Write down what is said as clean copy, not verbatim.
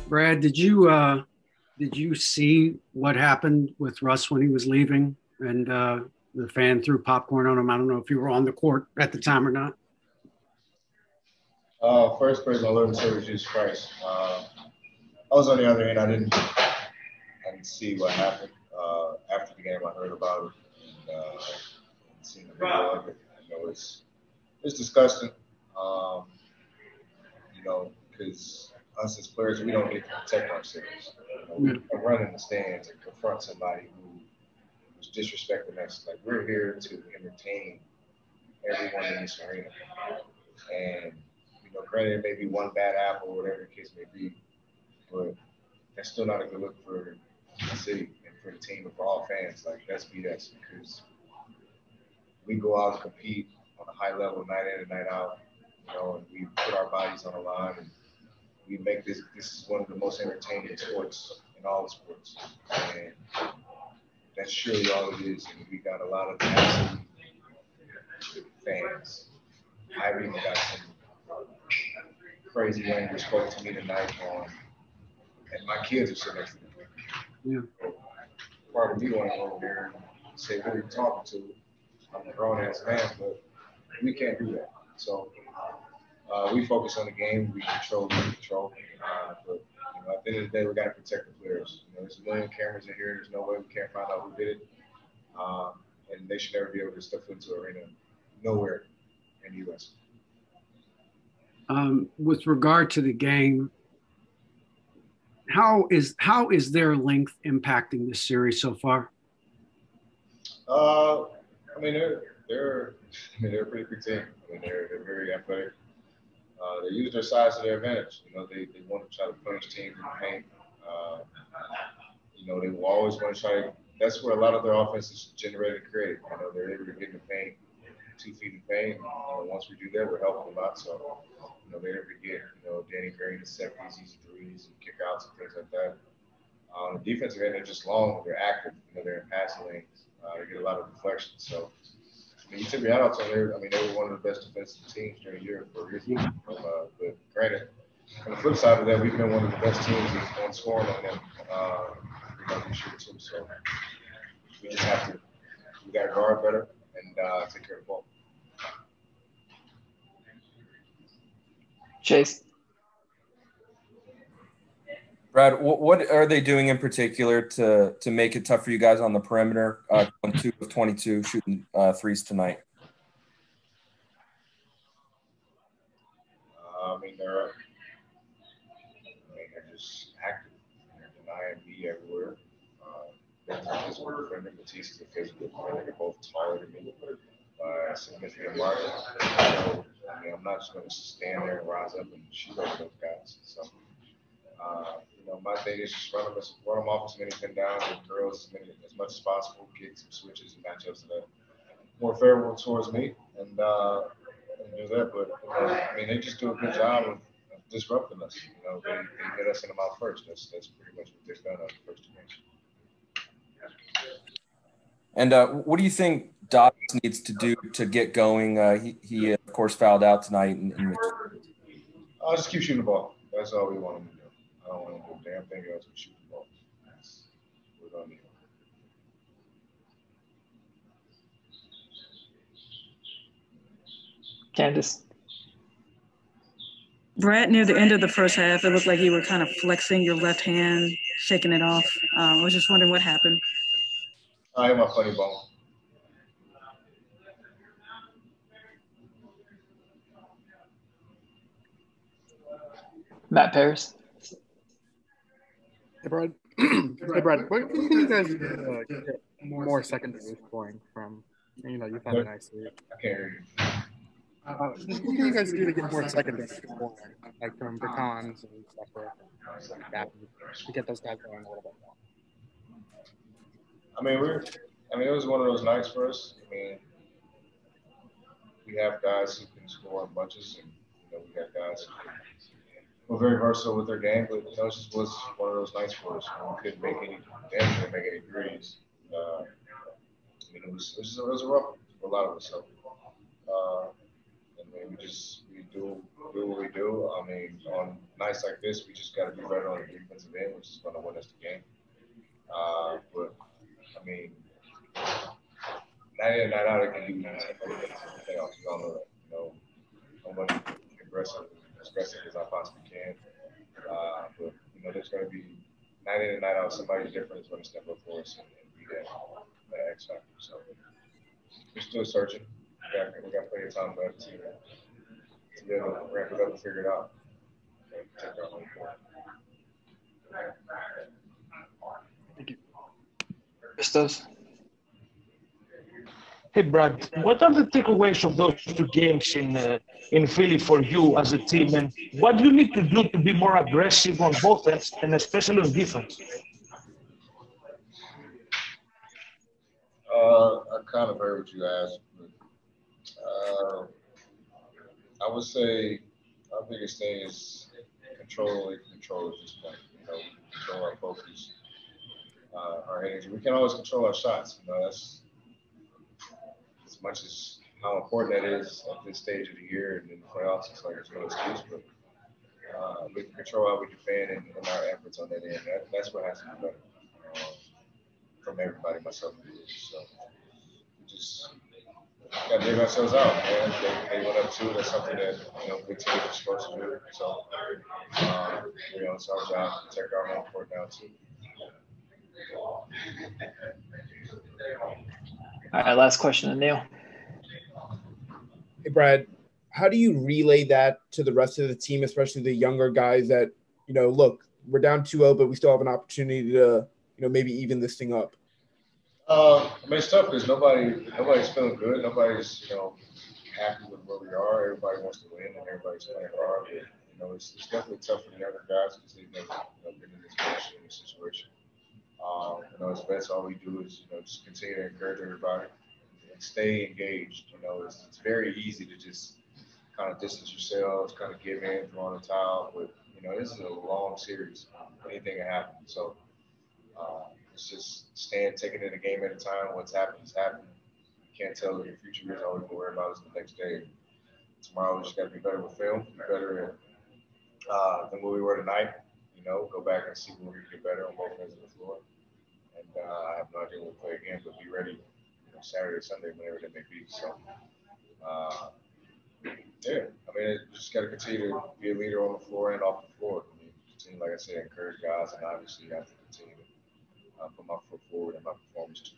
Brad, did you see what happened with Russ when he was leaving and the fan threw popcorn on him? I don't know if you were on the court at the time or not. First praise my Lord and Savior Jesus Christ. I was on the other end. I didn't see what happened. After the game, I heard about it and seen the video of it. It's disgusting. Um, because us as players, we don't get to protect ourselves. We can run in the stands and confront somebody who was disrespecting us. Like, we're here to entertain everyone in this arena. And, granted, it may be one bad apple or whatever the case may be, but that's still not a good look for the city and for the team and for all fans. Like, that's BS, because we go out and compete on a high level night in and night out, and we put our bodies on the line, and we make this is one of the most entertaining sports in all the sports. And that's surely all it is. And we got a lot of absolute fans. I've even got some crazy language spoke to me tonight and my kids are sitting next to me. Yeah. Part of me want to go over there and say, who are you talking to? I'm a grown ass man, but we can't do that. So we focus on the game. We control. But at the end of the day, we got to protect the players. There's a million cameras in here. There's no way we can't find out who did it. And they should never be able to step into the arena nowhere in the U.S. With regard to the game, how is their length impacting this series so far? They're a pretty big team. They're very athletic. They use their size to their advantage. They want to try to punish teams in the paint. They will always want to try. That's where a lot of their offense is generated and created. They're able to get in the paint, 2 feet in paint. Once we do that, we're helping them out. So, they're able to get, Danny Green to set these easy threes and kickouts and things like that. On the defensive end, they're just long. They're active. They're in passing lanes. They get a lot of deflections. So, you tip your hat off to them. They were one of the best defensive teams during the year for a reason. But granted, on the flip side of that, we've been one of the best teams on scoring on them. This year too. So we just have to, we got to guard better and take care of the ball. Chase. Brad, what are they doing in particular to make it tough for you guys on the perimeter? 2 of 22 shooting threes tonight. They're just active. They're denying me everywhere. Ben's a physical defender. Matisse is a physical defender. They're both taller than me by a significant margin. So, I'm not just going to stand there and rise up and shoot over those guys. So, my thing is just run them off as many pin downs and girls as much as possible, get some switches and matchups that are more favorable towards me, and do that. But they just do a good job of disrupting us. They hit us in the mouth first. That's pretty much what they've done on the first 2 games. And what do you think Dobbs needs to do to get going? He of course fouled out tonight. I'll just keep shooting the ball. That's all we want him to do. I don't want him to do a damn thing else but shoot the ball. We're going to need him. Candace. Brad, near the end of the first half, it looked like you were kind of flexing your left hand, shaking it off. I was just wondering what happened. I am a funny bone. Matt Paris. Hey, Brad. Hey, Brad. What can you guys get more secondary scoring from? You've had a nice lead. I can't hear you. What can you guys do to get more secondary scoring, like from Bertans and stuff like that, to get those guys going a little bit more? It was one of those nights for us. We have guys who can score in bunches, and we got guys who are very versatile with their game. But it just was one of those nights for us. We couldn't make any damage or make any threes. It was a rough for a lot of us. So, I mean, we do what we do. I mean, on nights like this, we just got to be better on the defensive end, which is going to win us the game. But I mean, night in, night out, it can be playoffs. We all know that. You know, I'm going to be aggressive as I possibly can. But you know, there's going to be night in and night out, somebody different is going to step up for us and be that X factor. So we're still searching. We got plenty of time left to be able to ramp it up and figure it out. And take our home court. Thank you. Christos? Hey, Brad, what are the takeaways of those two games in Philly for you as a team, and what do you need to do to be more aggressive on both ends, and especially on defense? I kind of heard what you asked, but I would say our biggest thing is control at this point. You know, control our focus, our energy. We can always control our shots. You know, that's as much as how important that is at this stage of the year and in the playoffs. It's like there's no excuse, but we can control how we defend and our efforts on that end. That's what has to be better from everybody, myself included. So we just got to dig ourselves out, man. They went up too. That's something that, you know, good teams are supposed to do. So, you know, it's our job to protect our home court now too. All right, last question to Neil. Hey, Brad, how do you relay that to the rest of the team, especially the younger guys that, you know, look, we're down 2-0, but we still have an opportunity to, you know, maybe even this thing up? I mean, it's tough because nobody's feeling good. Nobody's, you know, happy with where we are. Everybody wants to win and everybody's playing hard. But, you know, it's definitely tough for the younger guys because they've never, you know, been in this position, in this situation. You know, as vets, all we do is, you know, just continue to encourage everybody and stay engaged. You know, it's very easy to just kind of distance yourselves, kind of give in, throw on the towel. But, you know, this is a long series. Anything can happen. So it's just taking it a game at a time. What's happened is happened. You can't tell what your future is. All we can worry about is the next day. Tomorrow we just got to be better with film, be better than what we were tonight. You know, go back and see where we can get better on both ends of the floor. And I have no idea when we'll play again, but be ready, you know, Saturday, Sunday, whenever that may be. So, yeah, I mean, you just got to continue to be a leader on the floor and off the floor. I mean, continue, like I said, encourage guys, and obviously you have to continue to put my foot forward in my performance too.